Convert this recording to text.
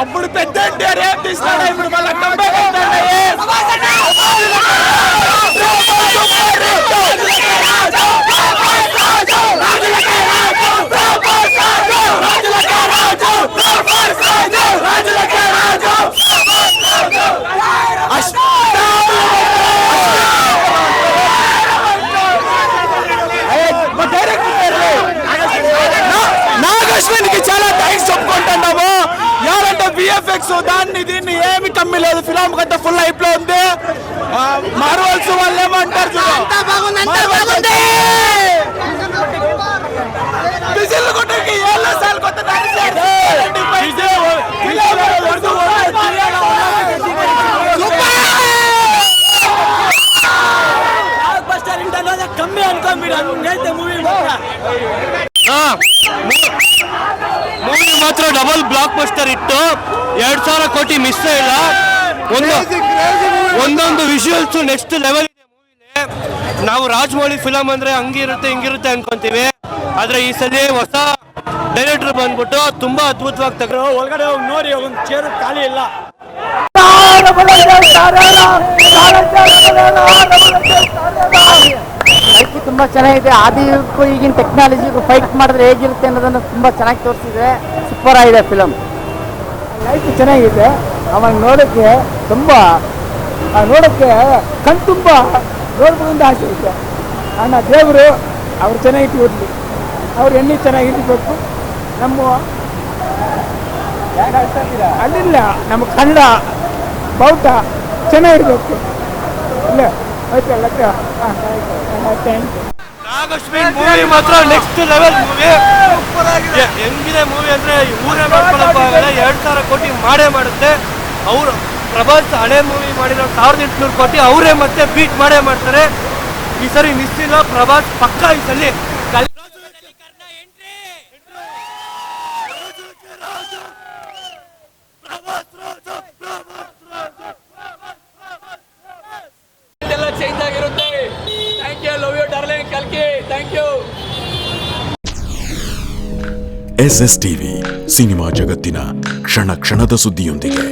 అప్పుడు పెద్ద ఎన్టీఆర్ ఏం తీస్తాడు, ఇప్పుడు మళ్ళీ కంబ్యాక్ అవుతాడు. నాగశ్వినికి చాలా థ్యాంక్స్ చెప్పుకుంటున్నాము. ఎవరంటే విఎఫ్ఎక్స్ దాన్ని దీన్ని ఏమి కమ్మి లేదు, ఫిల్మ్ కంటే ఫుల్ హైప్ లో ఉంది. మార్వల్స్ వాళ్ళు ఏమంటారు, విజిల్ కొట్టకి ఏళ్ళ సార్లు కొత్త ಕಮ್ಮಿ ಅನ್ಕೊಂಡ್ ಮೂವಿ ಮಾತ್ರ ಡಬಲ್ ಬ್ಲಾಕ್ ಬಸ್ಟರ್ ಇಟ್ಟು 2,000 ಕೋಟಿ ಮಿಸ್ ಇಲ್ಲ. ಒಂದೊಂದು ವಿಜುವಲ್ಸ್ ನೆಕ್ಸ್ಟ್ ಲೆವೆಲ್ ಇದೆ ಮೂವಿಲಿ. ನಾವು ರಾಜಮೌಳಿ ಫಿಲಮ್ ಅಂದ್ರೆ ಹಂಗಿರುತ್ತೆ ಹಿಂಗಿರುತ್ತೆ ಅನ್ಕೊಂತೀವಿ, ಆದ್ರೆ ಈ ಸಲ ಹೊಸ ಡೈರೆಕ್ಟರ್ ಬಂದ್ಬಿಟ್ಟು ತುಂಬಾ ಅದ್ಭುತವಾಗಿ ತೆಗೆದು ಒಳಗಡೆ ಹೋಗಿ ನೋಡಿ, ಒಂದು ಚೇರು ಖಾಲಿ ಇಲ್ಲ. ಲೈಫ್ ತುಂಬ ಚೆನ್ನಾಗಿದೆ. ಆದಿಗೂ ಈಗಿನ ಟೆಕ್ನಾಲಜಿಗೂ ಫೈಟ್ ಮಾಡಿದ್ರೆ ಹೇಗಿರುತ್ತೆ ಅನ್ನೋದನ್ನು ತುಂಬ ಚೆನ್ನಾಗಿ ತೋರಿಸಿದೆ. ಸೂಪರ್ ಆಗಿದೆ ಫಿಲಮ್. ಲೈಫ್ ಚೆನ್ನಾಗಿದೆ. ಅವಾಗ ನೋಡೋಕ್ಕೆ ತುಂಬ ಕಣ್ ತುಂಬ ನೋಡ್ಬೋದಿಂದ ಆಸೆ ಇದೆ. ಅಣ್ಣ ದೇವರು ಅವ್ರು ಚೆನ್ನಾಗಿಟ್ಟು ಓದಲಿ, ಅವ್ರು ಎಣ್ಣೆ ಚೆನ್ನಾಗಿರ್ಬೇಕು. ನಮ್ಮ ಅಲ್ಲಿಲ್ಲ ನಮ್ಮ ಕನ್ನಡ ಬಾವುಟ ಚೆನ್ನಾಗಿರ್ಬೇಕು. ಇಲ್ಲ ನಾಗಶ್ವಿನ್ ಮೂವಿ ಮಾತ್ರ ನೆಕ್ಸ್ಟ್ ಲೆವೆಲ್ ಮೂವಿ. ಹೆಂಗಿದೆ ಮೂವಿ ಅಂದ್ರೆ ಊರೇ ಮಾಡ್ಕೊಳಕ್ ಆಗಲ್ಲ, 2,000 ಕೋಟಿ ಮಾಡೇ ಮಾಡುತ್ತೆ. ಅವರು ಪ್ರಭಾಸ್ ಹಳೆ ಮೂವಿ ಮಾಡಿರೋ 1,800 ಕೋಟಿ ಅವರೇ ಮತ್ತೆ ಬೀಟ್ ಮಾಡೇ ಮಾಡ್ತಾರೆ. ಈ ಸರಿ ಮಿಸ್ ಇಲ್ಲ, ಪ್ರಭಾಸ್ ಪಕ್ಕ ಈ ಸಲ. ಚೇಂಜ್ ಆಗಿರುತ್ತೆ. Thank you, love you darling, ಕಲ್ಕಿ, thank you. SS TV cinema ಜಗತ್ತಿನ ಕ್ಷಣ ಕ್ಷಣದ ಸುದ್ದಿಯೊಂದಿಗೆ.